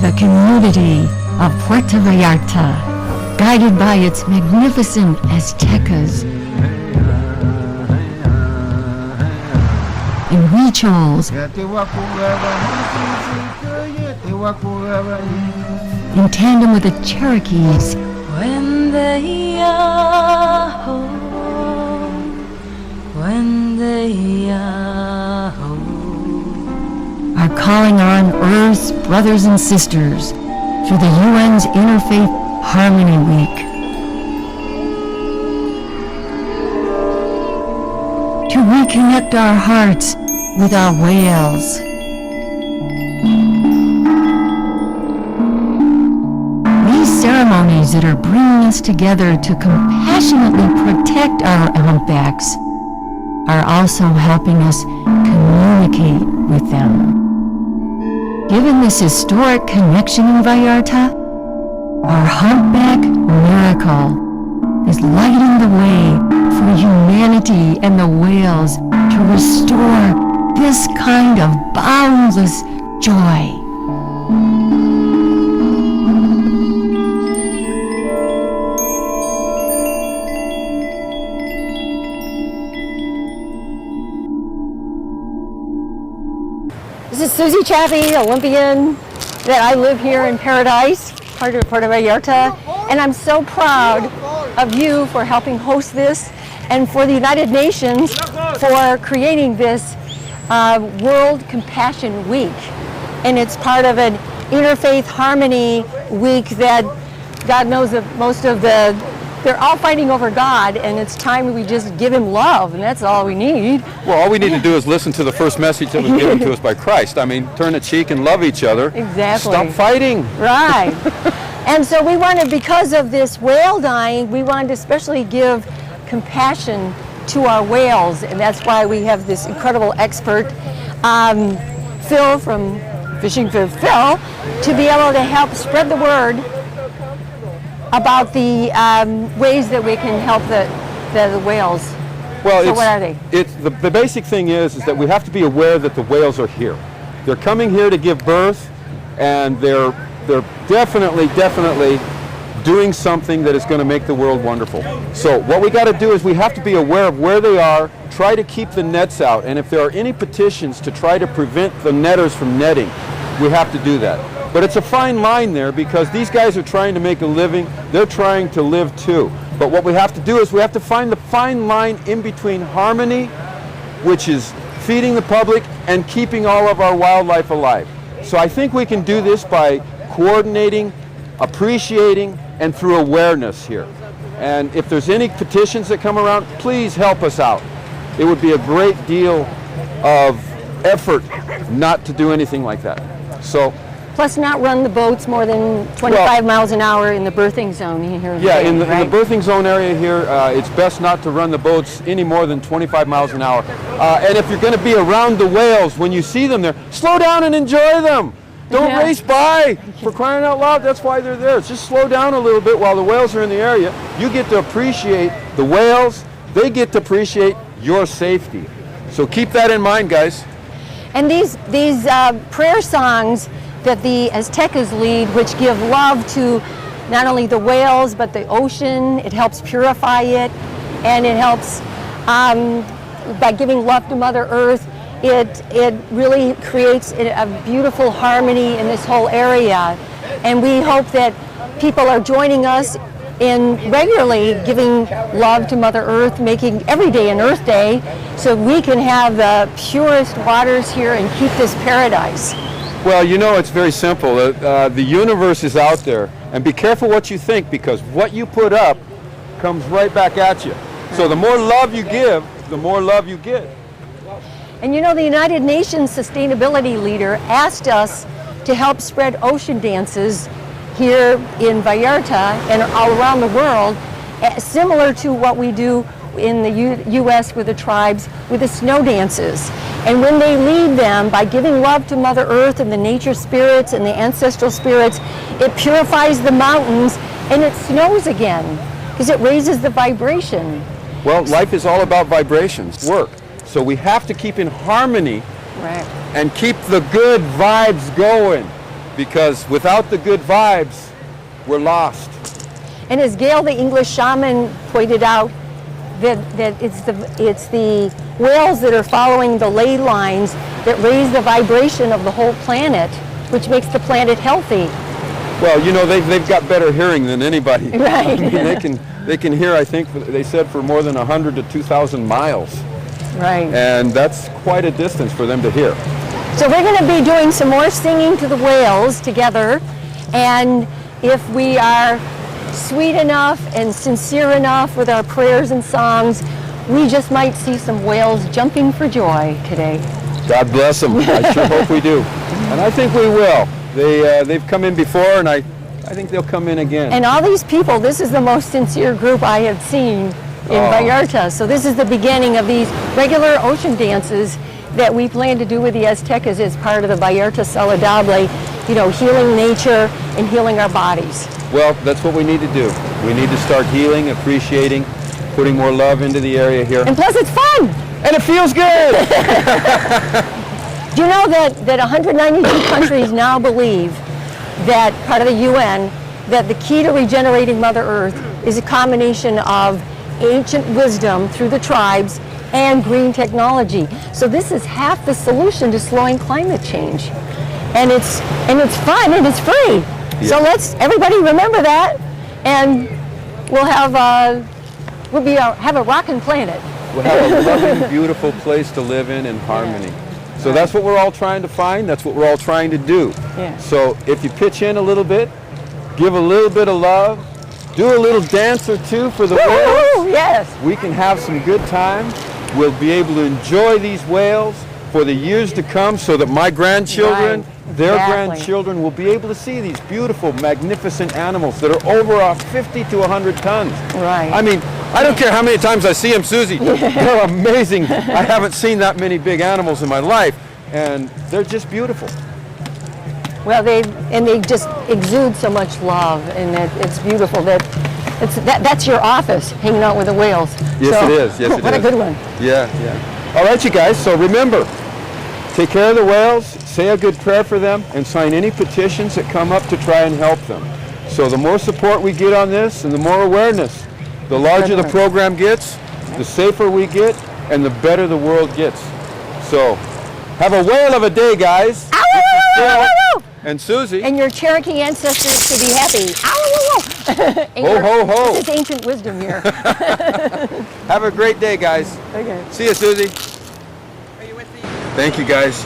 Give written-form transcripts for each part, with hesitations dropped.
the community of Puerto Vallarta, guided by its magnificent Aztecas and huichols, in tandem with the Cherokees. When they are home, when they are home, are calling on Earth's brothers and sisters through the UN's Interfaith Harmony Week. To reconnect our hearts with our whales. These ceremonies that are bringing us together to compassionately protect our humpbacks are also helping us communicate with them. Given this historic connection in Vallarta, our humpback miracle is lighting the way for humanity and the whales to restore this kind of boundless joy. This is Suzy Chaffee, Olympian, that I live here in Paradise, part of Puerto Vallarta, and I'm so proud of you for helping host this and for the United Nations for creating this World Compassion Week. And it's part of an Interfaith Harmony Week that God knows that most of they're all fighting over God, and it's time we just give him love, and that's all we need. Well, all we need to do is listen to the first message that was given to us by Christ. I mean, turn a cheek and love each other. Exactly. Stop fighting. Right. And so we wanted, because of this whale dying, we wanted to especially give compassion to our whales, and that's why we have this incredible expert, Phil from Fishing for Phil, to be able to help spread the word about the ways that we can help the whales. Well, so what are they? The basic thing is that we have to be aware that the whales are here. They're coming here to give birth, and they're definitely doing something that is going to make the world wonderful. So what we got to do is we have to be aware of where they are, try to keep the nets out, and if there are any petitions to try to prevent the netters from netting, we have to do that. But it's a fine line there, because these guys are trying to make a living. They're trying to live too. But what we have to do is we have to find the fine line in between harmony, which is feeding the public, and keeping all of our wildlife alive. So I think we can do this by coordinating, appreciating, and through awareness here. And if there's any petitions that come around, please help us out. It would be a great deal of effort not to do anything like that. So. Plus not run the boats more than 25 miles an hour in the birthing zone here. Yeah, in the birthing zone area here, it's best not to run the boats any more than 25 miles an hour. And if you're going to be around the whales, when you see them there, slow down and enjoy them. Don't race by, for crying out loud. That's why they're there. Just slow down a little bit while the whales are in the area. You get to appreciate the whales. They get to appreciate your safety. So keep that in mind, guys. And these prayer songs that the Aztecas lead, which give love to not only the whales but the ocean. It helps purify it, and it helps by giving love to Mother Earth. It really creates a beautiful harmony in this whole area, and we hope that people are joining us in regularly giving love to Mother Earth, making every day an Earth Day, so we can have the purest waters here and keep this paradise. Well, you know, it's very simple. The universe is out there, and be careful what you think, because what you put up comes right back at you. So the more love you give, the more love you get. And you know, the United Nations Sustainability Leader asked us to help spread ocean dances here in Vallarta and all around the world, similar to what we do in the U.S. with the tribes with the snow dances. And when they lead them by giving love to Mother Earth and the nature spirits and the ancestral spirits, it purifies the mountains and it snows again because it raises the vibration. Well, life is all about vibrations, work. So we have to keep in harmony, right, and keep the good vibes going. because without the good vibes, we're lost. And as Gayle, the English shaman, pointed out, that it's the whales that are following the ley lines that raise the vibration of the whole planet, which makes the planet healthy. Well, you know, they've got better hearing than anybody. Right. I mean, they can hear, I think, they said for more than 100 to 2,000 miles. Right. And that's quite a distance for them to hear. So we're going to be doing some more singing to the whales together, and if we are sweet enough and sincere enough with our prayers and songs, we just might see some whales jumping for joy today. God bless them. I sure hope we do. And I think we will. They've come in before, and I think they'll come in again. And all these people, this is the most sincere group I have seen in Vallarta. So this is the beginning of these regular ocean dances that we plan to do with the Aztecas as part of the Vallarta Saludable, you know, healing nature and healing our bodies. Well, that's what we need to do. We need to start healing, appreciating, putting more love into the area here. And plus it's fun! And it feels good! Do you know that 192 countries now believe that, part of the UN, that the key to regenerating Mother Earth is a combination of ancient wisdom through the tribes and green technology. So this is half the solution to slowing climate change. And it's fun and it's free. Yeah. So let's everybody remember that, and we'll have a rockin' planet. We'll have a loving, beautiful place to live in harmony. So that's what we're all trying to find. That's what we're all trying to do. Yeah. So if you pitch in a little bit, give a little bit of love, do a little dance or two for the whales. Yes. We can have some good time. We'll be able to enjoy these whales for the years to come, so that my grandchildren, their grandchildren will be able to see these beautiful, magnificent animals that are over 50 to 100 tons. Right. I mean, I don't care how many times I see them, Susie. They're amazing. I haven't seen that many big animals in my life, and they're just beautiful. Well, they just exude so much love, and it's beautiful. That's your office, hanging out with the whales. Yes, so, it is. Yes, it is. What a good one. Yeah, yeah. All right, you guys. So remember, take care of the whales, say a good prayer for them, and sign any petitions that come up to try and help them. So the more support we get on this, and the more awareness, the larger the program gets, the safer we get, and the better the world gets. So have a whale of a day, guys. Ow, ow, ow, ow, ow, ow. And Susie. And your Cherokee ancestors should be happy. Ow, ow, ow. Ho, ho, ho. This is ancient wisdom here. Have a great day, guys. Okay. See you, Susie. Thank you, guys.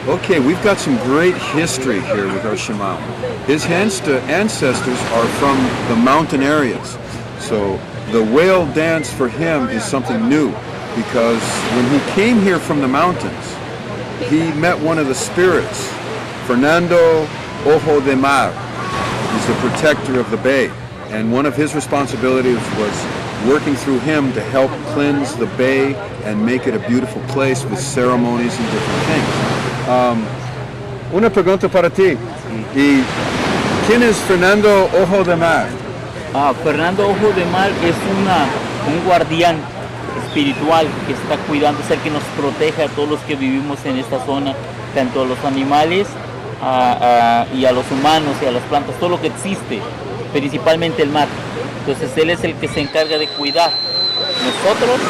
Okay, we've got some great history here with our shaman. His ancestors are from the mountain areas. So the whale dance for him is something new, because when he came here from the mountains, he met one of the spirits, Fernando Ojo de Mar. He's the protector of the bay, and one of his responsibilities was working through him to help cleanse the bay and make it a beautiful place with ceremonies and different things. Una pregunta para ti. ¿Y quién es Fernando Ojo de Mar? Fernando Ojo de Mar es un guardián espiritual que está cuidando, es el que nos protege a todos los que vivimos en esta zona, tanto a los animales y a los humanos y a las plantas, todo lo que existe, principalmente el mar. Entonces él es el que se encarga de cuidar. Nosotros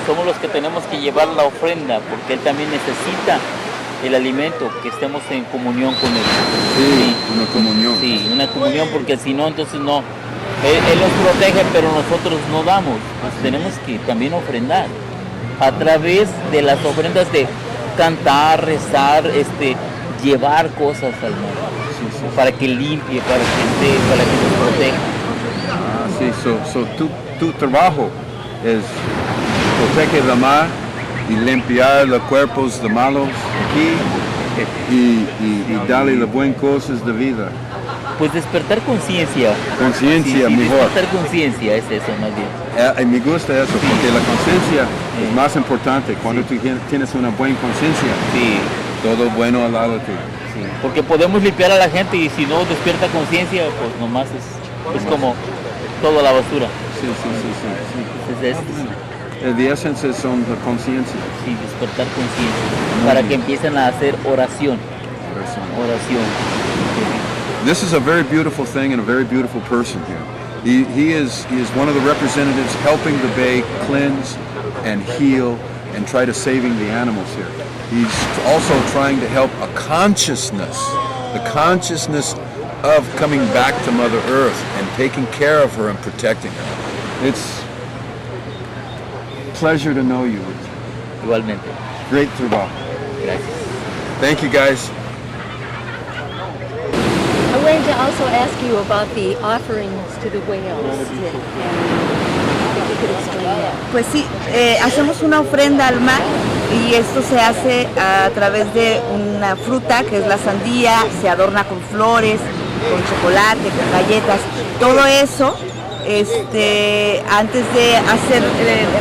somos los que tenemos que llevar la ofrenda, porque él también necesita el alimento, que estemos en comunión con él. Sí, una comunión. Sí, una comunión, porque si no, entonces no. Él nos protege, pero nosotros no damos. Pues tenemos que también ofrendar a través de las ofrendas de cantar, rezar, llevar cosas al mar, para que limpie, para que nos proteja. Sí, tu trabajo es proteger el mar y limpiar los cuerpos de malos aquí y darle las buenas cosas de vida. Pues despertar conciencia. Conciencia, sí, mejor. Despertar conciencia es eso más bien. Me gusta eso, porque la conciencia es más importante. Cuando tú tienes una buena conciencia, todo bueno al lado de ti. Sí, porque podemos limpiar a la gente y si no despierta conciencia, pues nomás es como toda la basura. Sí. Entonces, The essence es son la conciencia. Sí, despertar conciencia. Para que empiecen a hacer oración. Oración. This is a very beautiful thing and a very beautiful person here. He is one of the representatives helping the bay cleanse and heal and try to saving the animals here. He's also trying to help a consciousness, the consciousness of coming back to Mother Earth and taking care of her and protecting her. It's a pleasure to know you. Igualmente. Great trabajo. Gracias. Thank you guys. I wanted to also ask you about the offerings to the whales. If you could explain that. Pues sí, hacemos una ofrenda al mar y esto se hace a través de una fruta que es la sandía, se adorna con flores, con chocolate, con galletas, todo eso. Antes de hacer,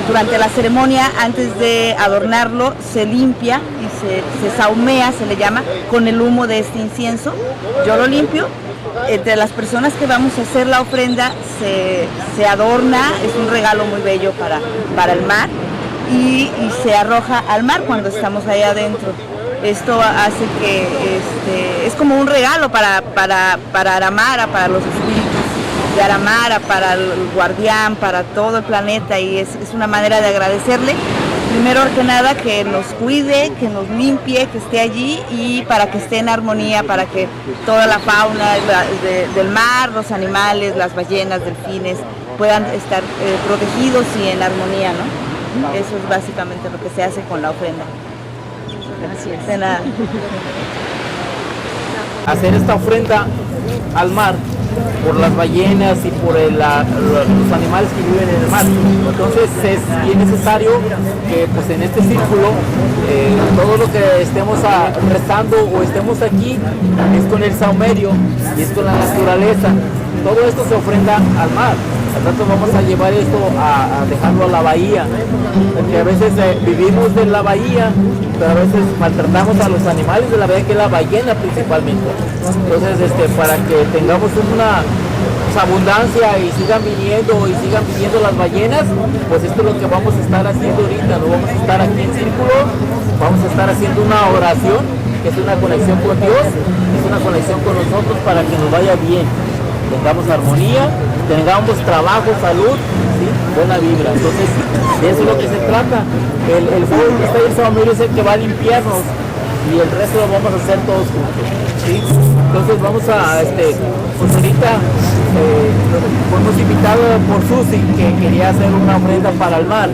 durante la ceremonia, antes de adornarlo, se limpia y se sahumea, se le llama, con el humo de este incienso. Yo lo limpio. Entre las personas que vamos a hacer la ofrenda se adorna, es un regalo muy bello para el mar y se arroja al mar cuando estamos ahí adentro. Esto hace que es como un regalo para Aramara, para los espíritus de Aramara, para el guardián, para todo el planeta, y es una manera de agradecerle, primero que nada, que nos cuide, que nos limpie, que esté allí y para que esté en armonía, para que toda la fauna del mar, los animales, las ballenas, delfines, puedan estar protegidos y en armonía, ¿no? Eso es básicamente lo que se hace con la ofrenda. Gracias. De nada. Hacer esta ofrenda al mar por las ballenas y por los animales que viven en el mar. Entonces es bien necesario que pues en este círculo todo lo que estemos rezando o estemos aquí es con el saumerio y es con la naturaleza. Todo esto se ofrenda al mar. Al rato vamos a llevar esto a dejarlo a la bahía, porque a veces vivimos de la bahía, pero a veces maltratamos a los animales de la bahía, que es la ballena principalmente. Entonces, para que tengamos una abundancia y sigan viniendo las ballenas, pues esto es lo que vamos a estar haciendo ahorita. No vamos a estar aquí en círculo, vamos a estar haciendo una oración, que es una conexión con Dios, es una conexión con nosotros para que nos vaya bien, tengamos armonía, tengamos trabajo, salud, ¿sí? Buena vibra. Entonces, de eso es lo que se trata. El fuego que está ahí en Saumerio es el que va a limpiarnos y el resto lo vamos a hacer todos juntos, ¿sí? Entonces vamos a, pues ahorita fuimos invitados por Suzy, que quería hacer una ofrenda para el mar.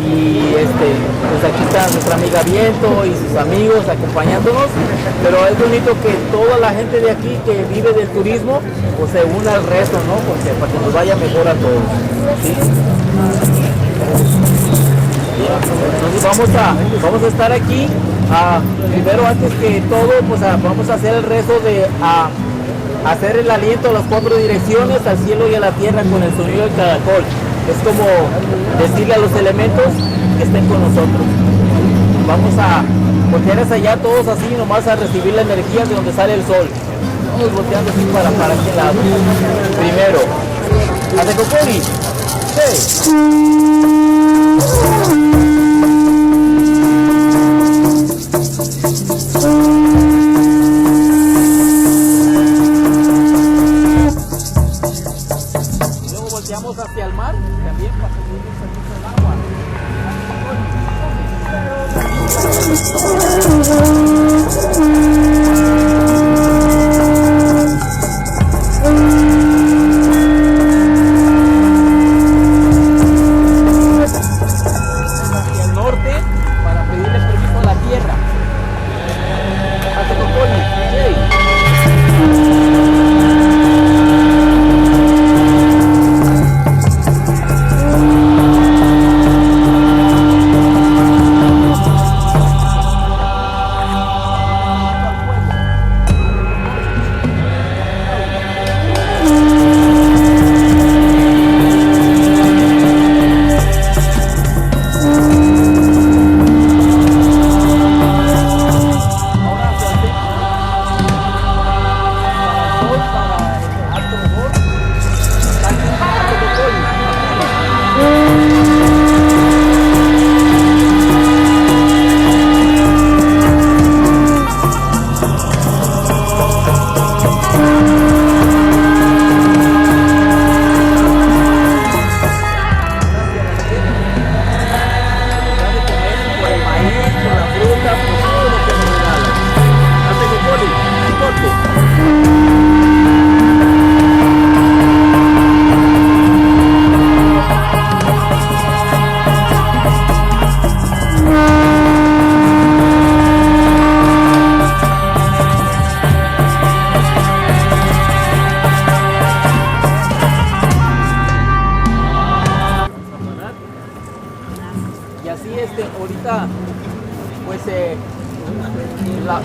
Y pues aquí está nuestra amiga Viento y sus amigos acompañándonos, pero es bonito que toda la gente de aquí que vive del turismo pues se una al resto, ¿no? Porque para que nos vaya mejor a todos, ¿sí? Entonces vamos a estar aquí, primero antes que todo pues vamos a hacer el rezo de hacer el aliento a las 4 direcciones, al cielo y a la tierra, con el sonido del caracol. Es como decirle a los elementos que estén con nosotros. Vamos a voltear hacia allá todos así, nomás a recibir la energía de donde sale el sol. Vamos volteando así para aquel lado. Primero, Aztecopoli. Luego volteamos hacia el mar, también para subir el agua.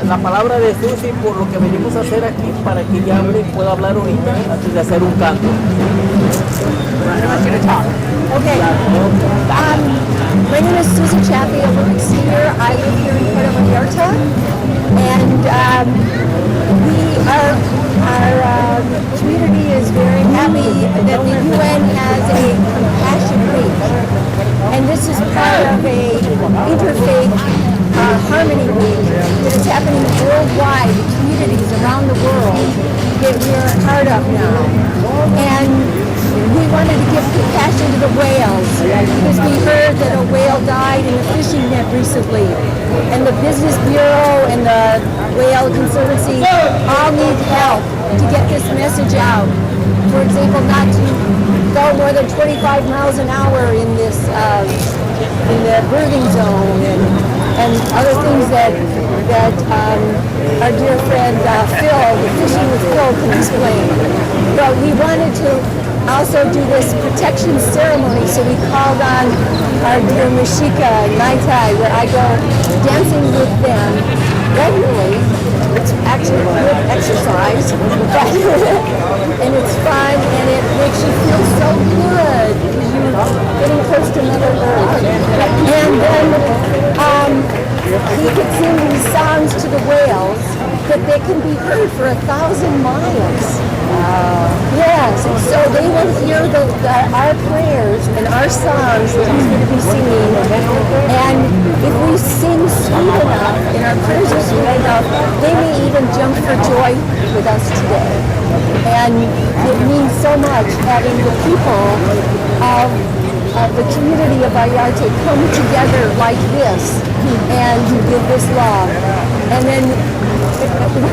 la palabra de Suzy por lo que venimos a hacer aquí para que ella pueda hablar ahorita antes de hacer un canto. Okay. My name is Suzy Chaffee. I'm a senior. I live here in Puerto Vallarta, and our community is very happy that the UN has a Compassion Week, and this is part of a Interfaith Harmony Week that is happening worldwide, communities around the world that we are a part of now. And we wanted to give compassion to the whales because we heard that a whale died in a fishing net recently. And the Business Bureau and the Whale Conservancy all need help to get this message out. For example, not to go more than 25 miles an hour in this in the birthing zone and other things that our dear friend Phil, the Fishing with Phil, can explain. But we wanted to also do this protection ceremony, so we called on our dear Mexica and Mayte, where I go dancing with them regularly. It's actually good exercise, and it's fun, and it makes you feel so good because you're getting close to Mother Earth. And then he could sing these songs to the whales that they can be heard for 1,000 miles. Yes, and so they will hear our prayers and our songs that he's going to be singing. And if we sing sweet enough and our prayers are sweet enough, they may even jump for joy with us today. And it means so much having the people of the community of Vallarta come together like this and give this love. And then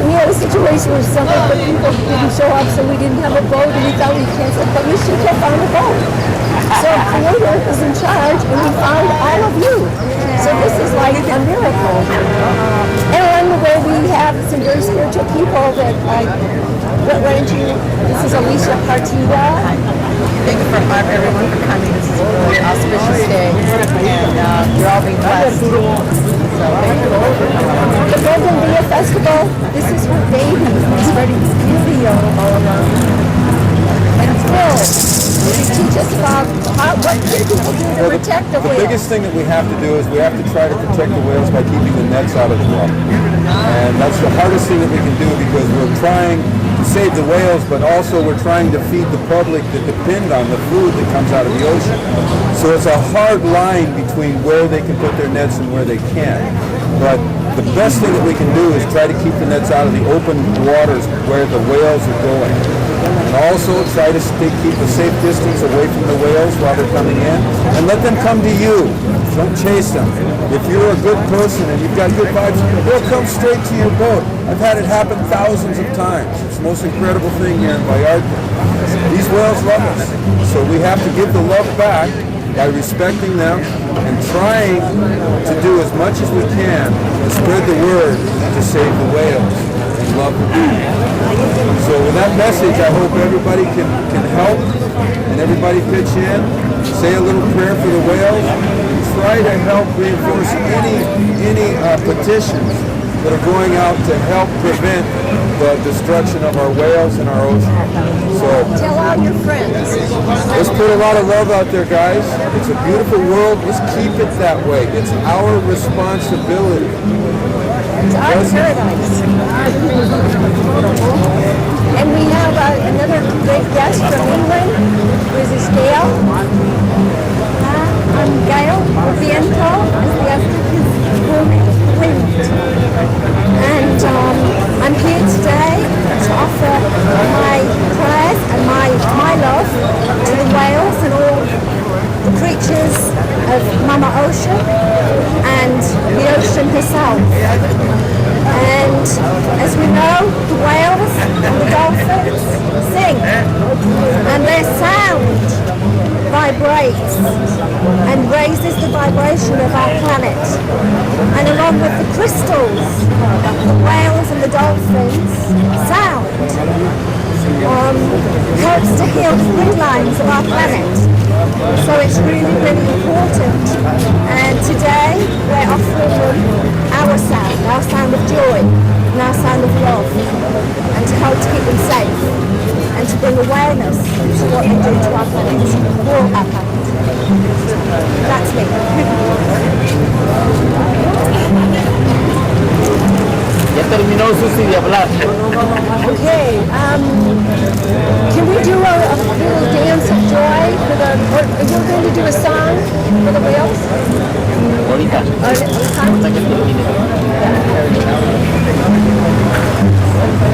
we had a situation where some of the people didn't show up, so we didn't have a boat, and we thought we canceled, but we should have found a boat. So Creator is in charge, and we found all of you. So this is like a miracle. And along the way, we have some very spiritual people that went into. This is Alicia Partida. Thank you for everyone for coming. This is a really auspicious day, and you're all being blessed. So thank you. The Golden Via Festival, this is her baby. It's spreading beauty all around. And Phil, teach us about what people do to protect the whales. The biggest thing that we have to do is we have to try to protect the whales by keeping the nets out of the water. And that's the hardest thing that we can do because we're trying to save the whales, but also we're trying to feed the public that depend on the food that comes out of the ocean. So it's a hard line between where they can put their nets and where they can't. But the best thing that we can do is try to keep the nets out of the open waters where the whales are going. And also try to keep a safe distance away from the whales while they're coming in. And let them come to you. Don't chase them. If you're a good person and you've got good vibes, they'll come straight to your boat. I've had it happen thousands of times. It's the most incredible thing here in Vallarta. These whales love us. So we have to give the love back by respecting them and trying to do as much as we can to spread the word to save the whales and love them. So with that message, I hope everybody can help and everybody pitch in, say a little prayer for the whales, and try to help reinforce any petitions that are going out to help prevent the destruction of our whales and our ocean. So tell all your friends. Let's put a lot of love out there, guys. It's a beautiful world. Let's keep it that way. It's our responsibility. It's our paradise. And we have another great guest from England, who is Gayle. I'm Gayle Viento, as the Aztec wind. And I'm here today to offer my prayers and my love to the whales and all the creatures of Mama Ocean and the ocean herself. And as we know, the whales and the dolphins sing, and their sound vibrates and raises the vibration of our planet. And along with the crystals, the whales and the dolphins sound helps to heal the grid lines of our planet. So it's really, really important. And today we're offering them our sound of joy, and our sound of love, and to help to keep them safe, and to bring awareness to what they do to our planet, for our planet. That's me. Ya terminó Suzy de hablar. Okay, can we do a little dance of joy for the, or are you going to do a song for the whales? Ahorita. Hasta que termine.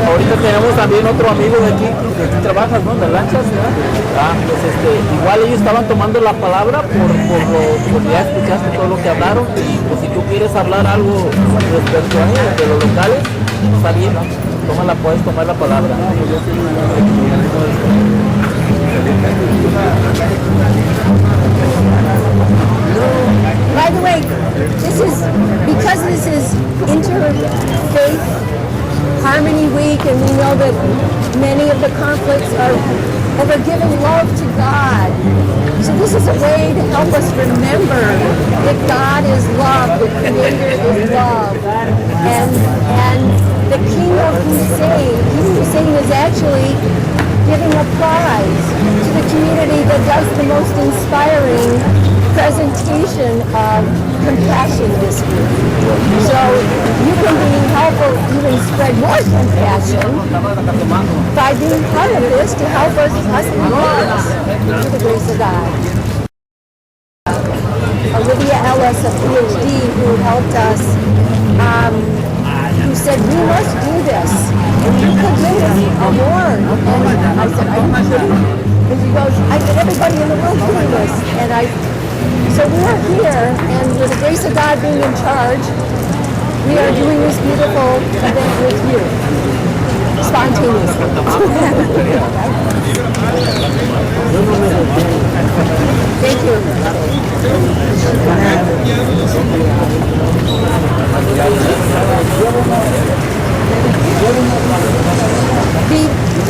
Ahorita tenemos también otro amigo de aquí, que tú trabajas, ¿no? En las lanchas, ¿verdad? Pues igual ellos estaban tomando la palabra por ya escuchaste todo lo que hablaron, y pues si tú quieres hablar algo respecto a ellos, de los locales, está bien, ¿no? Puedes tomar la palabra. By the way, because this is Interfaith Harmony Week, and we know that many of the conflicts are over giving love to God. So this is a way to help us remember that God is love, the Creator is love, and the King of Hussein is actually giving a prize to the community that does the most inspiring presentation of compassion this week. So you can be helpful, even spread more compassion by being part of this to help us through the grace of God. Olivia Ellis, a PhD, who helped us, who said, we must do this, and you could do this more. And I said, are you kidding? And she goes, I get everybody in the world doing this. So we are here, and with the grace of God being in charge, we are doing this beautiful event with you, spontaneously. Thank you.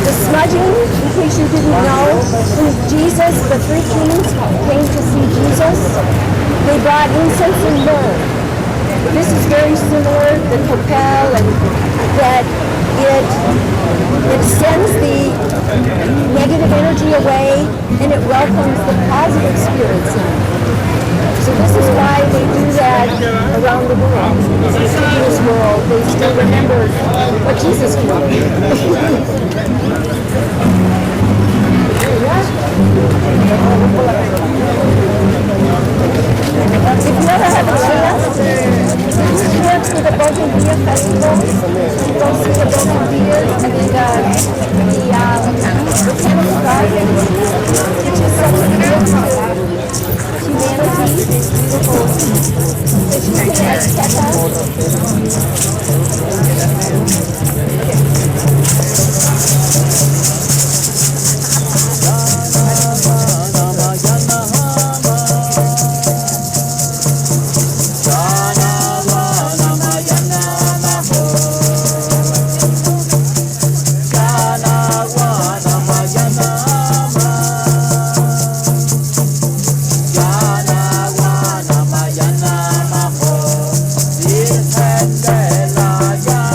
The smudging, in case you didn't know, when Jesus, the three kings came to see Jesus, they brought incense and myrrh. This is very similar to Compel, and that it sends the negative energy away and it welcomes the positive spirits in. So this is why they do that around the world. In this world, they still remember what Jesus did. If you ever have a chance, you went to the Banderas Bay Festival, you go see the Banderas, and then the Botanical Gardens, which is such a gift to humanity, beautiful fishing and Azteca. Yeah.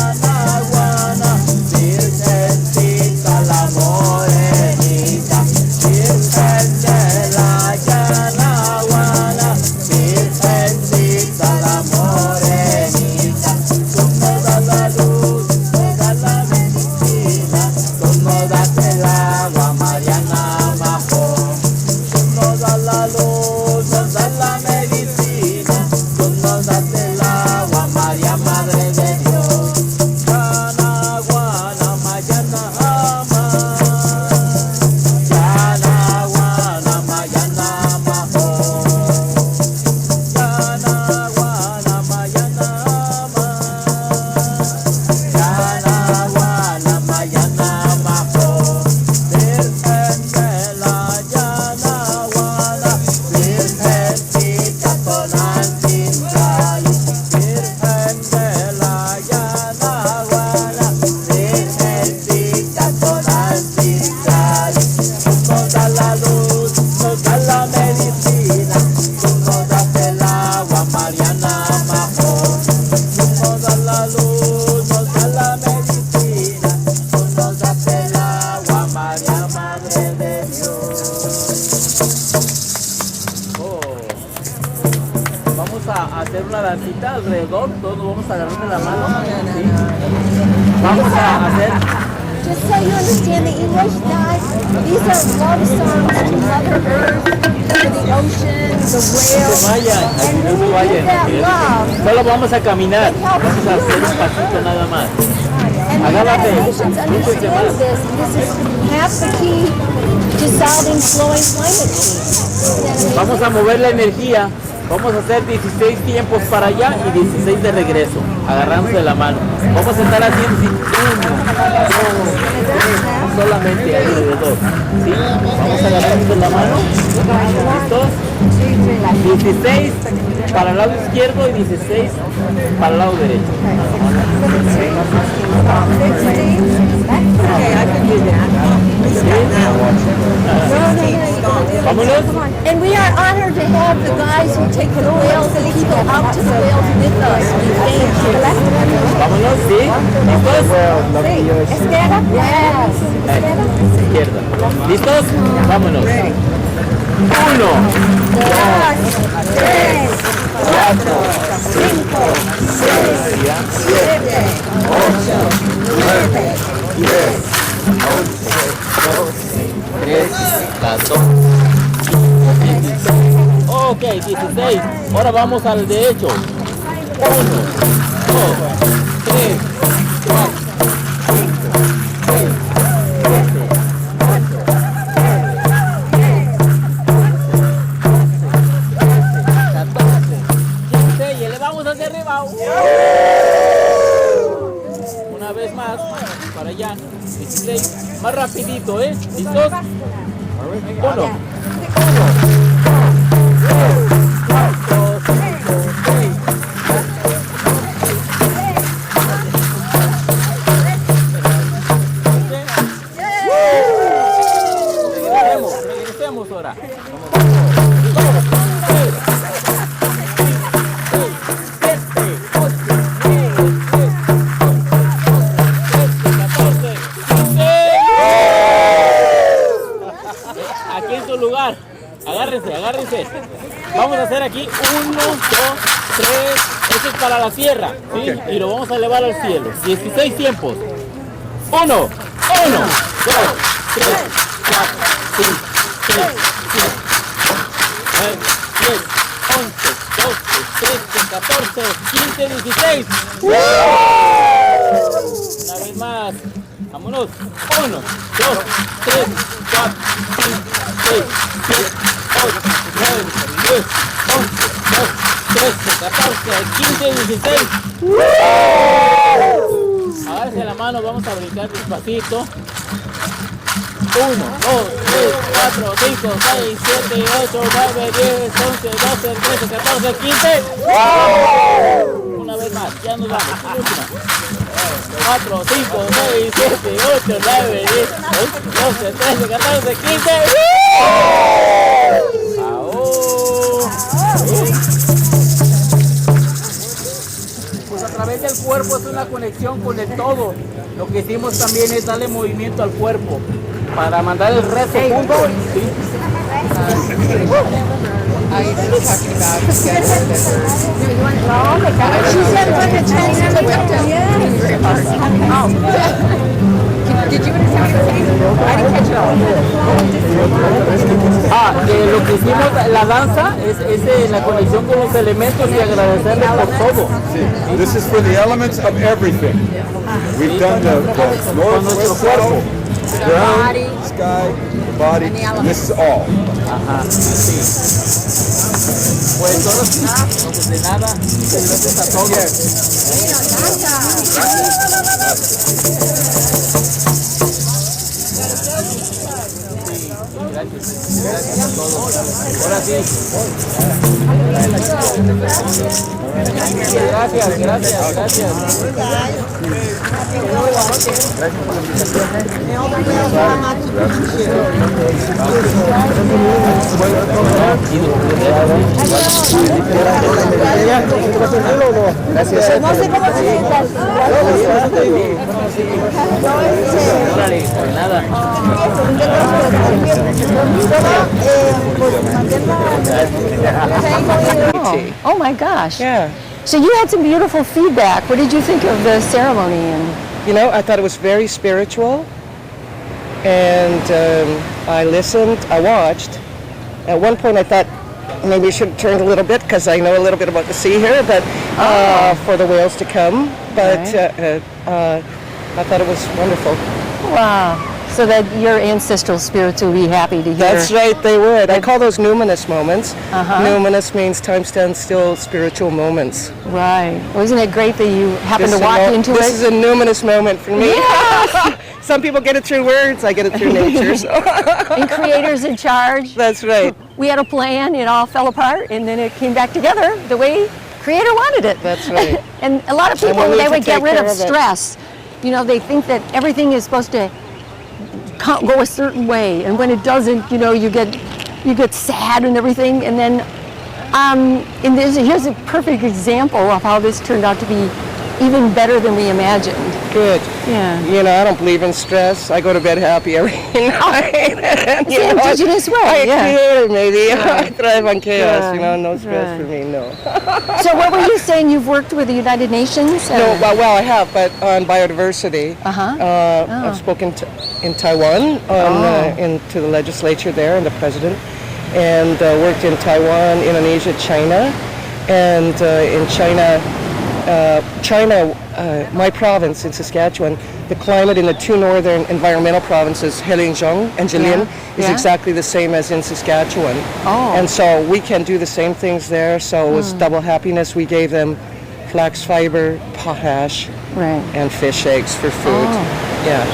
la luz, nos da la medicina, tú nos das el agua, María, Madre de Dios. Vamos a hacer una dancita alrededor, todos nos vamos a agarrar de la mano. ¿Sí? Vamos a hacer... Just so you understand the English, guys, these are love songs to Mother Earth, to the ocean, the whales. And when we give that love, solo vamos a caminar, vamos a hacer un pasito nada más. and the United Nations understands this, this is half the key to solving flowing climate change. Vamos a mover la energía, vamos a hacer 16 tiempos para allá y 16 de regreso, agarrándose de la mano. Vamos a estar haciendo 1, 2, 3, solamente alrededor. ¿Sí? Vamos a agarrarnos de la mano. ¿Listos? 16 para el lado izquierdo y 16 para el lado derecho. Vámonos. And we are honored to have the guys who take the whales and people out to the whales with us. Thank you. Vámonos, ¿sí? ¿Listos? Izquierda? Yes. Izquierda. ¿Listos? Vámonos. 1, 2, 3, 4, 5, 6, 7, 8, 9, 10, 3, 14. Ok, 16. Ahora vamos al derecho. 1, 2, 3, 4, 5, 6, 7, 14, 15 y elevamos hacia arriba. Una vez más, para allá. 16, más rapidito, ¿eh? ¿Listos? 1, regresemos ahora. 14, aquí en su lugar. Agárrense. Vamos a hacer aquí 1, 2, 3. Esto es para la sierra, ¿sí? Y lo vamos a elevar al cielo. 16 tiempos. 1, 2, 3, 4, 5, 6, 7, 8, 9, 10, 11, 12, 13, 14, 15, 16. Una vez más. Vámonos. 1, 2, 3, 4, 5, 6, 7, 8, 9, 10, 11, 12, 13, 14, 15, 16. Agárrense la mano, vamos a brincar despacito. 1, 2, 3, 4, 5, 6, 7, 8, 9, 10, 11, 12, 13, 14, 15. Una vez más, ya nos vamos. Última. 4, 5, 6, 7, 8, 9, 10, 11, 12, 13, 14, 15. Pues a través del cuerpo es una conexión con el todo. Lo que hicimos también es darle movimiento al cuerpo para mandar el resto juntos. ¿Sí? Que lo que hicimos, la danza, es la conexión con los elementos y agradecerles por todo. This is for the elements of everything. We've done the north, west, south, ground, sky, the body, and this is all. Ajá, sí. Pues todos, de nada, gracias a todos. Gracias a todos. Ahora sí. Gracias, gracias, gracias. Gracias. No sé cómo se sientan. Órale, pues nada. Oh my gosh. Yeah. So you had some beautiful feedback. What did you think of the ceremony? And You know, I thought it was very spiritual, and I listened, I watched. At one point I thought maybe I should have turned a little bit because I know a little bit about the sea here, but for the whales to come. But I thought it was wonderful. wow. So that your ancestral spirits will be happy to hear. That's right, they would. I call those numinous moments. Numinous means time stands still, spiritual moments. Right. Wasn't it great that you happened to walk into this it? is a numinous moment for me. Yes! Some people get it through words, I get it through nature. So. And creator's in charge. That's right. We had a plan, it all fell apart, and then it came back together the way creator wanted it. That's right. And a lot of people, we need they to would get take rid of care of it. stress. You know, they think that everything is supposed to go a certain way, and when it doesn't, you know, you get sad and everything. And then here's a perfect example of how this turned out to be even better than we imagined. Good. Yeah. You know, I don't believe in stress. I go to bed happy every night. It's the indigenous way, I yeah. creator, maybe. I thrive on chaos, Right. you know, no stress for me, no. So what were you saying? You've worked with the United Nations? No, well, I have, but on biodiversity. I've spoken in Taiwan, into the legislature there and the president, and worked in Taiwan, Indonesia, China, and in China, my province in Saskatchewan, the climate in the two northern environmental provinces, Heilongjiang and Jilin, is exactly the same as in Saskatchewan. And so we can do the same things there. So it was double happiness. We gave them flax fiber, potash, and fish eggs for food. Yeah.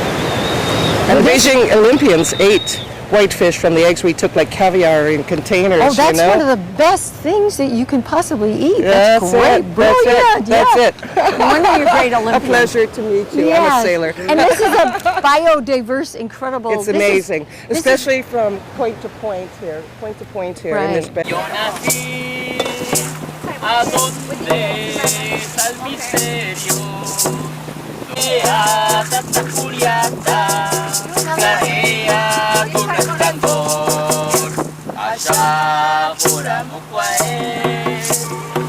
And the Beijing Olympians ate whitefish from the eggs we took, like caviar in containers. Oh, that's you know? one of the best things that you can possibly eat. That's great. it. Brilliant. That's it. No wonder you're great Olympian. A pleasure to meet you. I'm a sailor. And this is a biodiverse, incrable. It's amazing, especially from point to point here in this bay. Yo nací a donde está el misterio. Tanta curiata, traía tu resplandor. Allá Juramucuaé,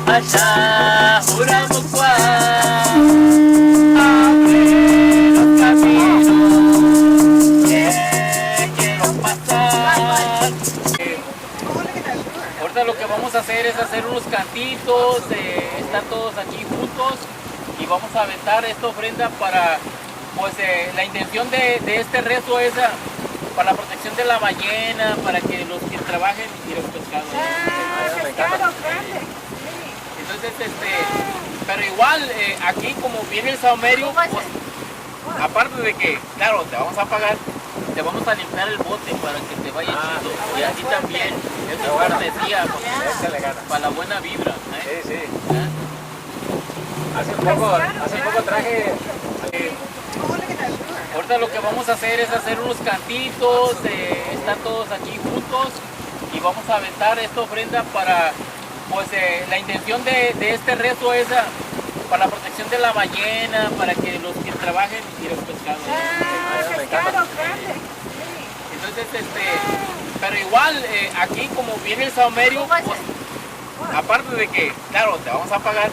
allá Juramucuaé. Abre los caminos que quiero pasar. Ahorita lo que vamos a hacer es hacer unos cantitos, están todos aquí juntos y vamos a aventar esta ofrenda para, pues la intención de este rezo es para la protección de la ballena, para que los que trabajen y los pescados. Entonces, pero igual aquí como viene el saumerio, pues, aparte de que, claro, te vamos a pagar, te vamos a limpiar el bote para que te vaya chido. Y así también, eso es cortesía, para la buena vibra. Sí. Hace poco traje... Ahorita lo que vamos a hacer es hacer unos cantitos, están todos aquí juntos y vamos a aventar esta ofrenda para, pues la intención de este rezo es para la protección de la ballena, para que los que trabajen y los pescados. Entonces, pero igual aquí como viene el saumerio, pues, aparte de que, claro, te vamos a pagar,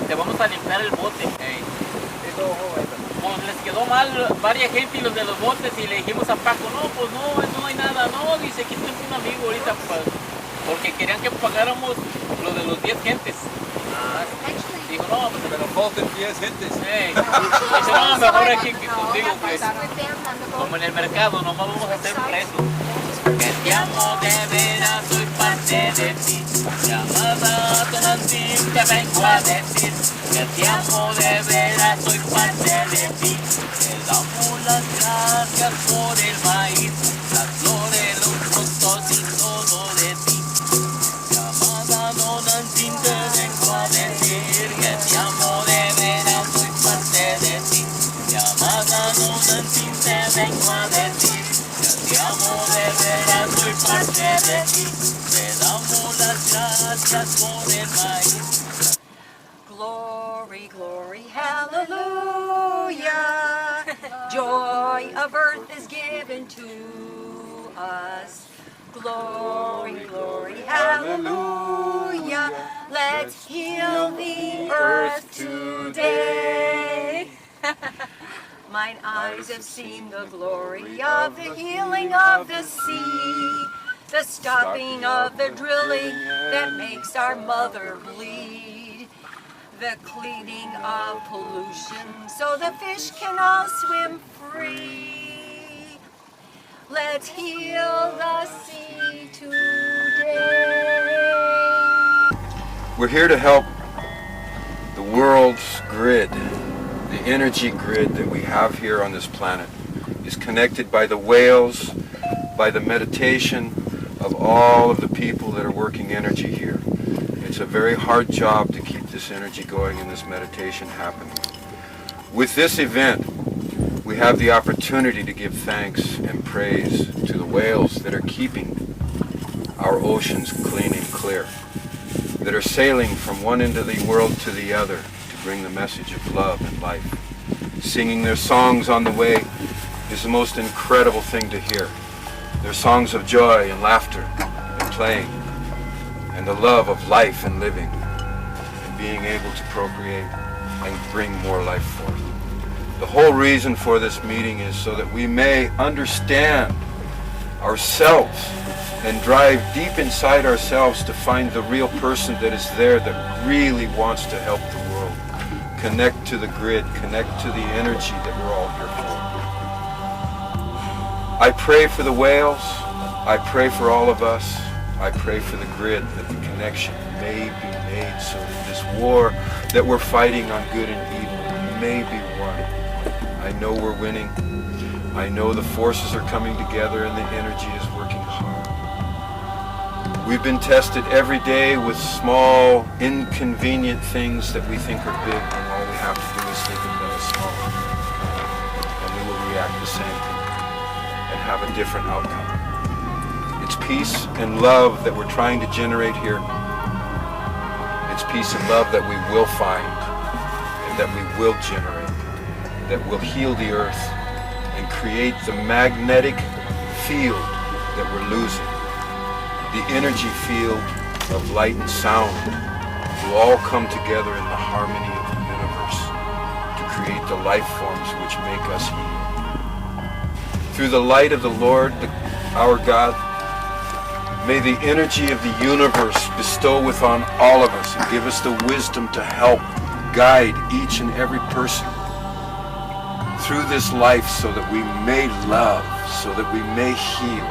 te vamos a limpiar el bote. Pues les quedó mal varias gente y los de los botes y le dijimos a Paco, no, pues no hay nada, no, dice, aquí tengo un amigo ahorita, porque querían que pagáramos lo de los 10 gentes. Dijo, no, pues Pero faltan 10 gentes. dice, no, mejor aquí que contigo, que como en el mercado, nomás vamos a hacer un rezo. Que te amo de veras, soy parte de ti. Llamada Tonantzin, te vengo a decir. Que te amo de veras, soy parte de ti. Te damos las gracias por el maíz, las flores, los frutos y todo de ti. Llamada Tonantzin, te vengo a decir. just wanted maíz. Glory, glory, hallelujah. Joy of earth is given to us. Glory, glory, hallelujah. Let's heal the earth today. Mine eyes have seen the glory of the healing of the sea, the stopping of the drilling that makes our mother bleed, the cleaning of pollution so the fish can all swim free. Let's heal the sea today. We're here to help the world's grid. The energy grid that we have here on this planet is connected by the whales, by the meditation of all of the people that are working energy here. It's a very hard job to keep this energy going and this meditation happening. With this event, we have the opportunity to give thanks and praise to the whales that are keeping our oceans clean and clear, that are sailing from one end of the world to the other to bring the message of love and life. Singing their songs on the way is the most incredible thing to hear. Their songs of joy and laughter and playing and the love of life and living and being able to procreate and bring more life forth. The whole reason for this meeting is so that we may understand ourselves and drive deep inside ourselves to find the real person that is there that really wants to help the world. Connect to the grid, connect to the energy that we're all here for. I pray for the whales, I pray for all of us, I pray for the grid that the connection may be made so that this war that we're fighting on good and evil may be won. I know we're winning. I know the forces are coming together and the energy is working hard. We've been tested every day with small, inconvenient things that we think are big when all we have to do is think of them as small. And we will react the same and have a different outcome. It's peace and love that we're trying to generate here. It's peace and love that we will find and that we will generate, that will heal the earth and create the magnetic field that we're losing. The energy field of light and sound will all come together in the harmony of the universe to create the life forms which make us heal. Through the light of the Lord, our God, may the energy of the universe bestow upon all of us and give us the wisdom to help guide each and every person through this life so that we may love, so that we may heal,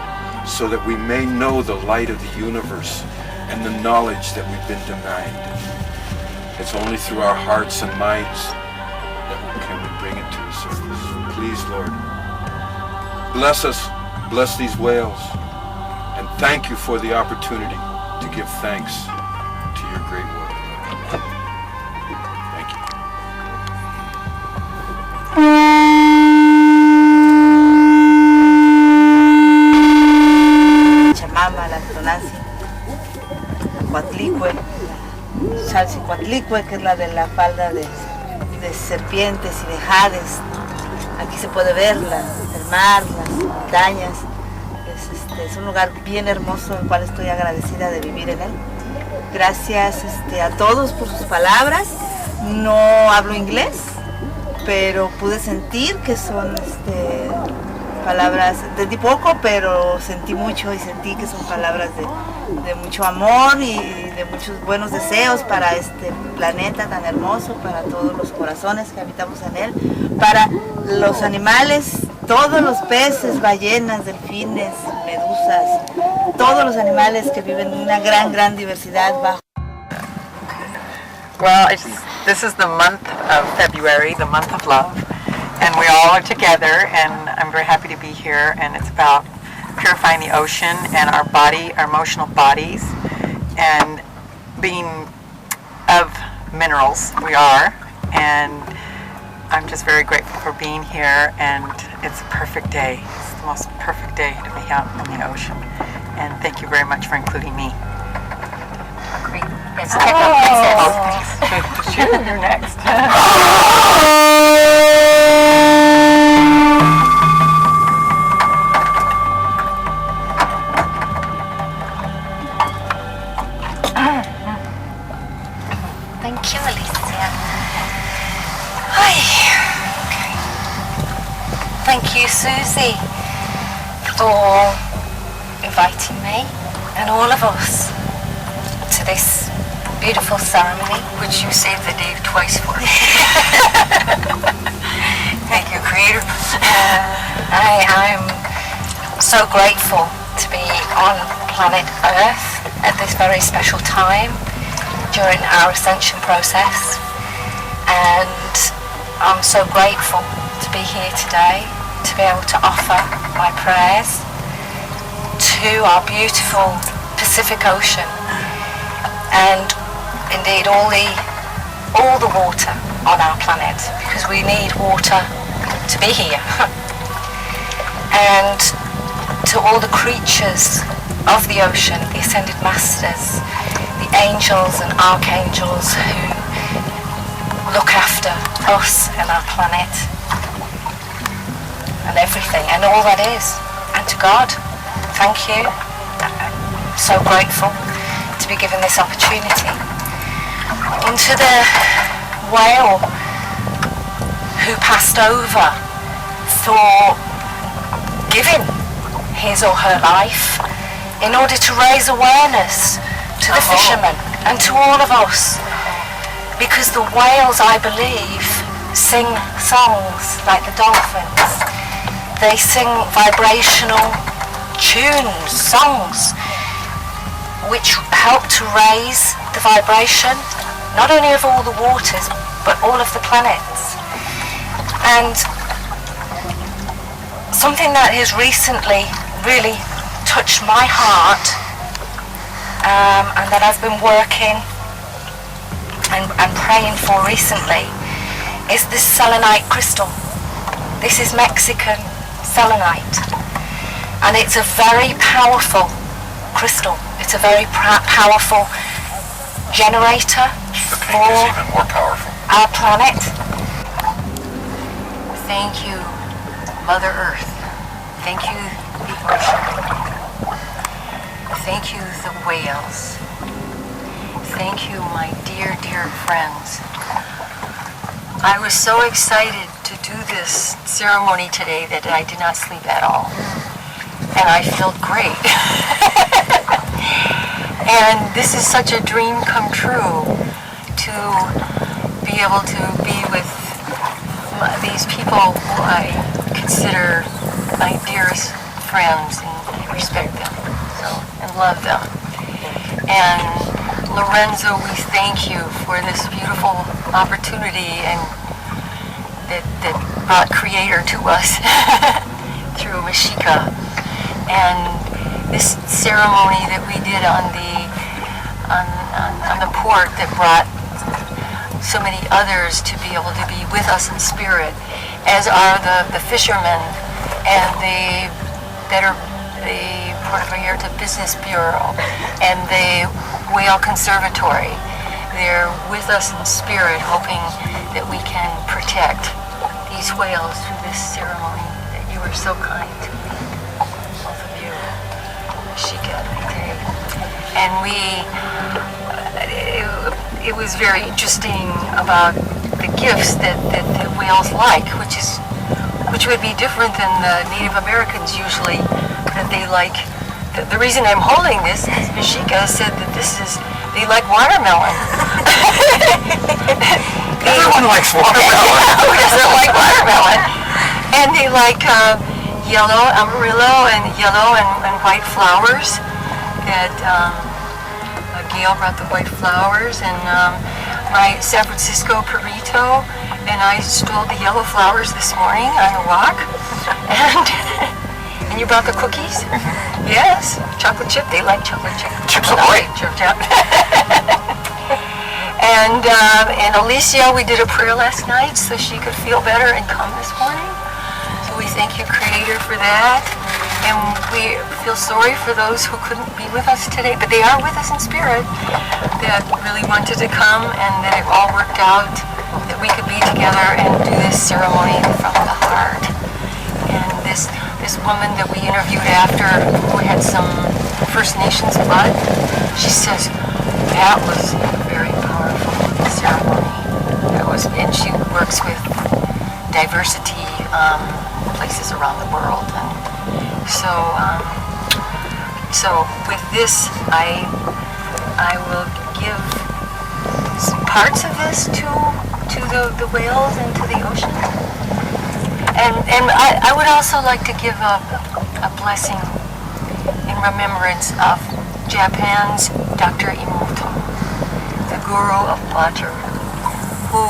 so that we may know the light of the universe and the knowledge that we've been denied. It's only through our hearts and minds that we can bring it to the surface. Please, Lord, bless us, bless these whales, and thank you for the opportunity to give thanks to your great work. Thank you. Chamama, la Tonasi, la Coatlicue, Chalchicoatlicue, que es la de la falda de serpientes y de jades. Aquí se puede ver el mar, las montañas. Es un lugar bien hermoso, el cual estoy agradecida de vivir en él. Gracias a todos por sus palabras. No hablo inglés, pero pude sentir que son palabras, entendí poco, pero sentí mucho y sentí que son palabras de mucho amor y de muchos buenos deseos para este planeta tan hermoso, para todos los corazones que habitamos en él, para los animales, todos los peces, ballenas, delfines, medusas, todos los animales que viven en una gran diversidad bajo. Well, this is the month of February, the month of love, and we all are together, and I'm very happy to be here, and it's about purifying the ocean and our body, our emotional bodies, and being of minerals, we are, and I'm just very grateful for being here, and it's a perfect day. It's the most perfect day to be out in the ocean, and thank you very much for including me. Great. Azteca princess. Sure, you're next. Thank you, Alicia. Hi. Okay. Thank you, Suzy, for inviting me and all of us to this beautiful ceremony. Which you saved the day twice for. Thank you, Creator. I'm so grateful to be on planet Earth at this very special time during our ascension process, and I'm so grateful to be here today to be able to offer my prayers to our beautiful Pacific Ocean and indeed all the water on our planet, because we need water to be here. And to all the creatures of the ocean, the ascended masters, the angels and archangels who look after us and our planet and everything and all that is. And to God, thank you. I'm so grateful to be given this opportunity. And to the whale who passed over for giving his or her life in order to raise awareness to the fishermen and to all of us, because the whales, I believe, sing songs like the dolphins. They sing vibrational tunes, songs, which help to raise the vibration not only of all the waters but all of the planets. And something that has recently really touched my heart, and that I've been working and praying for recently, is this selenite crystal. This is Mexican selenite, and it's a very powerful crystal. It's a very powerful generator for even more powerful. Our planet. Thank you, Mother Earth. Thank you, the ocean. Thank you, the whales. Thank you, my dear, dear friends. I was so excited to do this ceremony today that I did not sleep at all. And I felt great. And this is such a dream come true to be able to be with these people who I consider my dearest friends and respect them and love them. And Lorenzo, we thank you for this beautiful opportunity and that brought Creator to us through Mexica. And this ceremony that we did on the port that brought so many others to be able to be with us in spirit, as are the fishermen and the Puerto Vallarta Business Bureau and the Whale Conservatory. They're with us in spirit, hoping that we can protect these whales through this ceremony that you were so kind to me, both of you, Mexica and Mayte. And it was very interesting about the gifts that the whales like, which would be different than the Native Americans usually, that they like. The reason I'm holding this is Mexica said that they like watermelon. Everyone likes watermelon. Who doesn't like watermelon? And they like yellow, amarillo, and yellow and white flowers. That Gayle brought the white flowers, and my San Francisco burrito, and I stole the yellow flowers this morning on a walk. And you brought the cookies? Yes, chocolate chip. They like chocolate chip. Chips Ahoy. And Alicia, we did a prayer last night so she could feel better and come this morning. So we thank you, Creator, for that. And we feel sorry for those who couldn't be with us today, but they are with us in spirit, that really wanted to come, and that it all worked out, that we could be together and do this ceremony from the heart. And this woman that we interviewed after, who had some First Nations blood, she says that was a very powerful ceremony. And she works with diversity places around the world. And so with this, I will give some parts of this to the whales and to the ocean. And I would also like to give a blessing in remembrance of Japan's Dr. Emoto, the guru of water, who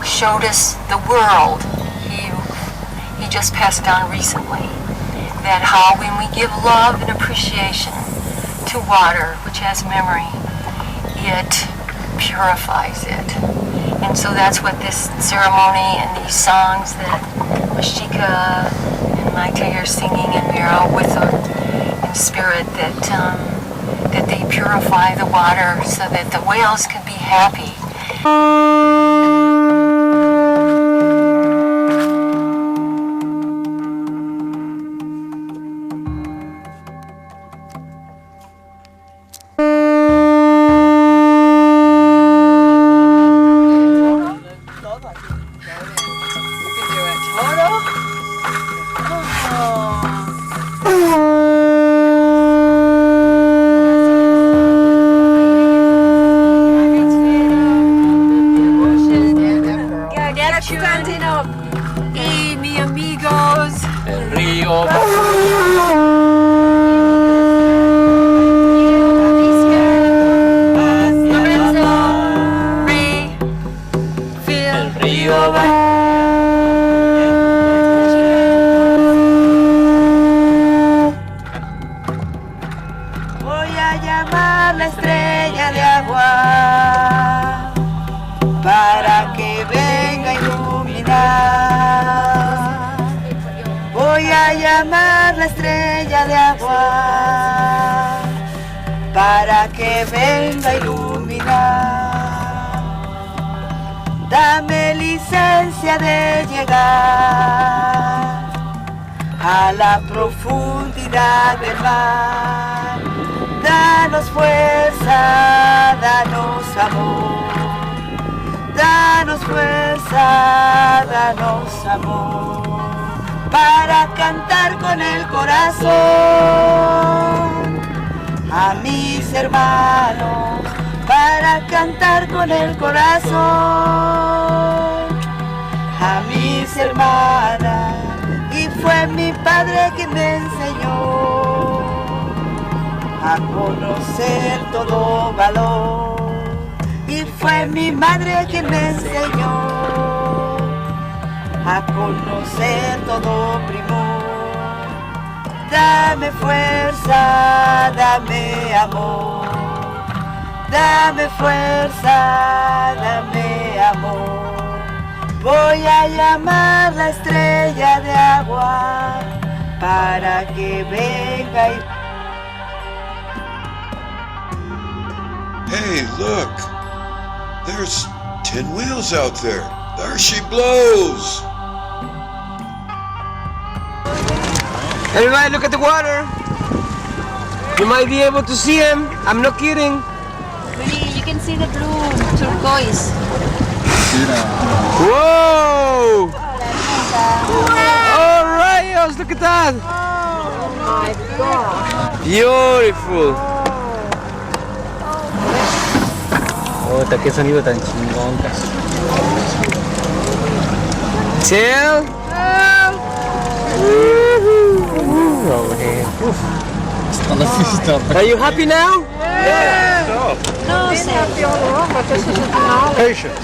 showed us the world. He just passed on recently, that how when we give love and appreciation to water, which has memory, it purifies it. And so that's what this ceremony and these songs that Mexica and Mayte are singing in Miro with in spirit, that they purify the water so that the whales can be happy. Y mis amigos. El río. El río va. Voy a llamar la estrella de agua para que venga a iluminar. Voy a llamar la estrella de agua para que venga a iluminar. Dame licencia de llegar a la profundidad del mar. Danos fuerza, danos amor. Danos fuerza, danos amor, para cantar con el corazón a mis hermanos, para cantar con el corazón a mis hermanas. Y fue mi padre quien me enseñó a conocer todo valor. Y fue mi madre quien me enseñó a conocer todo primor. Dame fuerza, dame amor. Dame fuerza, dame amor. Voy a llamar la estrella de agua para que venga y... Hey, look! There's 10 whales out there. There she blows! Everybody look at the water. You might be able to see him. I'm not kidding. Really, you can see the blue turquoise. Whoa! Oh, rayos, look at that. Oh my God. Beautiful. Puta, qué sonido tan chingón, casi. Chill. Are you happy now? Yeah. No, I'm happy all along, but this is a knowledge. Patience.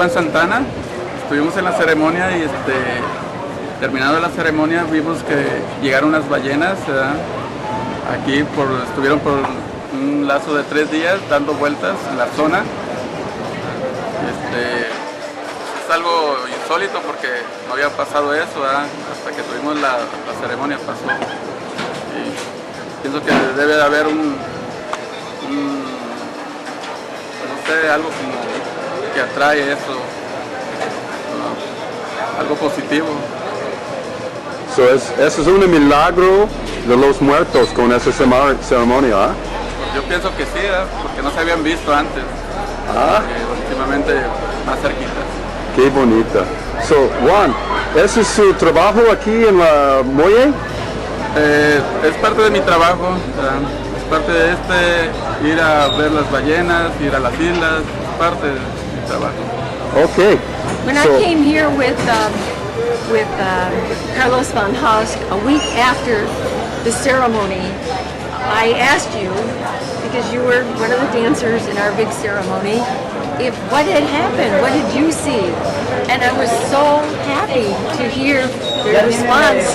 Juan Santana. Estuvimos en la ceremonia y terminado la ceremonia vimos que llegaron unas ballenas, aquí estuvieron por un lazo de 3 días dando vueltas en la zona. Es algo insólito porque no había pasado eso, hasta que tuvimos la ceremonia pasó. Y pienso que debe de haber no sé, algo como que atrae eso, algo positivo. Eso es un milagro de los muertos con esa ceremonia, ¿ah? Yo pienso que sí, porque no se habían visto antes. Últimamente más cerquitas. Qué bonita. Juan, ¿ese es su trabajo aquí en la muelle? Es parte de mi trabajo, es parte de ir a ver las ballenas, ir a las islas, es parte de mi trabajo. Okay. When I came here with Carlos Van Husk a week after the ceremony, I asked you, because you were one of the dancers in our big ceremony, what had happened, what did you see? And I was so happy to hear the response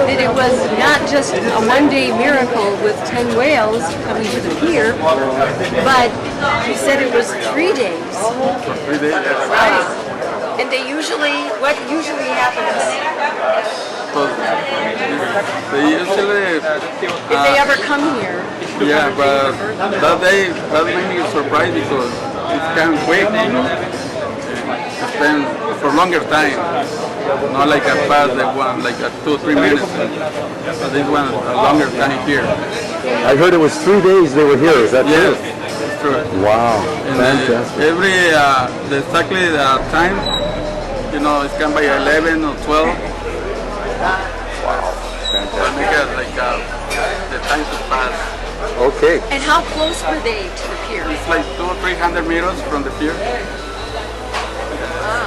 that it was not just a one-day miracle with 10 whales coming to the pier, but you said it was 3 days. 3 days, yes. Right. And what usually happens? If they ever come here. Yeah, but that made me surprised because it's kind of quick, It's been for longer time, not like a fast one, like a 2-3 minutes. But this one a longer time here. I heard it was 3 days they were here. Is that true? Yes, it's true. Wow, and fantastic. Exactly the time, it's come by 11 or 12. Wow, fantastic. Make it like the time to pass. Okay. And how close were they to the pier? It's like 200 or 300 meters from the pier.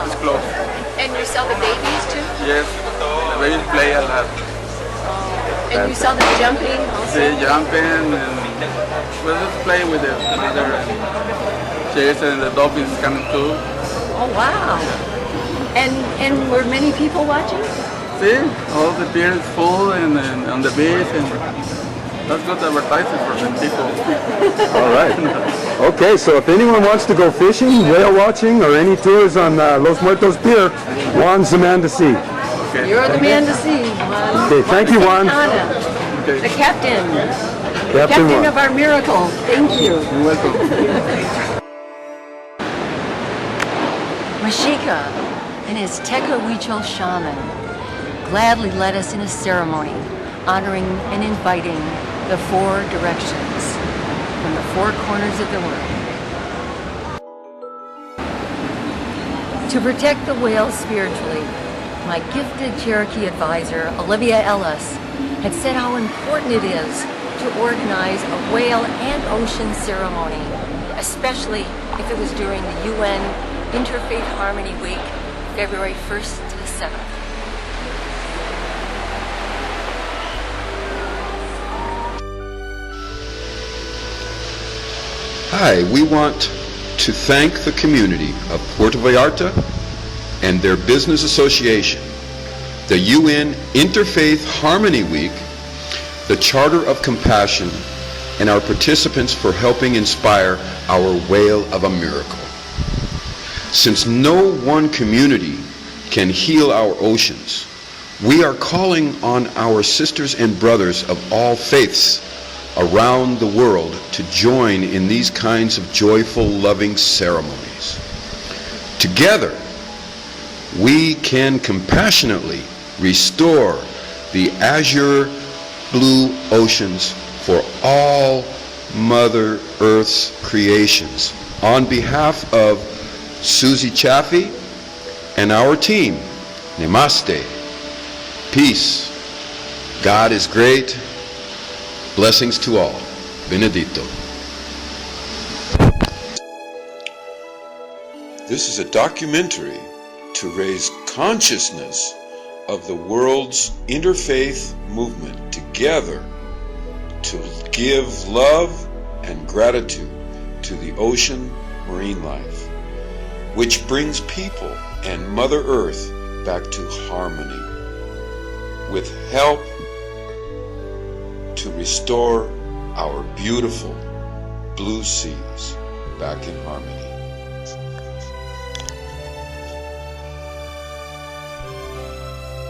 It's close. And you saw the babies too? Yes, the babies play a lot. And you saw them jumping also? They jumping and we're just playing with the mother and Jason and the dolphins coming too. Oh wow. And were many people watching? See, all the pier is full and on the beach, and that's good advertising for the people. All right. Okay, so if anyone wants to go fishing, whale watching, or any tours on Los Muertos Pier, Juan's the man to see. Okay. You're the man to see, Juan. Okay, thank you, Juan. Okay. The captain. Captain Juan. of our miracle. Thank you. You're welcome. Mexica, an Azteca Huichol shaman, gladly led us in a ceremony honoring and inviting the 4 directions from the 4 corners of the world. To protect the whales spiritually, my gifted Cherokee advisor, Olivia Ellis, had said how important it is to organize a whale and ocean ceremony, especially if it was during the UN Interfaith Harmony Week, February 1st to the 7th. Hi, we want to thank the community of Puerto Vallarta and their business association, the UN Interfaith Harmony Week, the Charter of Compassion, and our participants for helping inspire our Whale of a Miracle. Since no one community can heal our oceans, we are calling on our sisters and brothers of all faiths around the world to join in these kinds of joyful, loving ceremonies. Together, we can compassionately restore the azure blue oceans for all Mother Earth's creations. On behalf of Suzy Chaffee and our team, Namaste, peace, God is great, blessings to all, Benedito. This is a documentary to raise consciousness of the world's interfaith movement together to give love and gratitude to the ocean marine life. which brings people and Mother Earth back to harmony, with help to restore our beautiful blue seas back in harmony.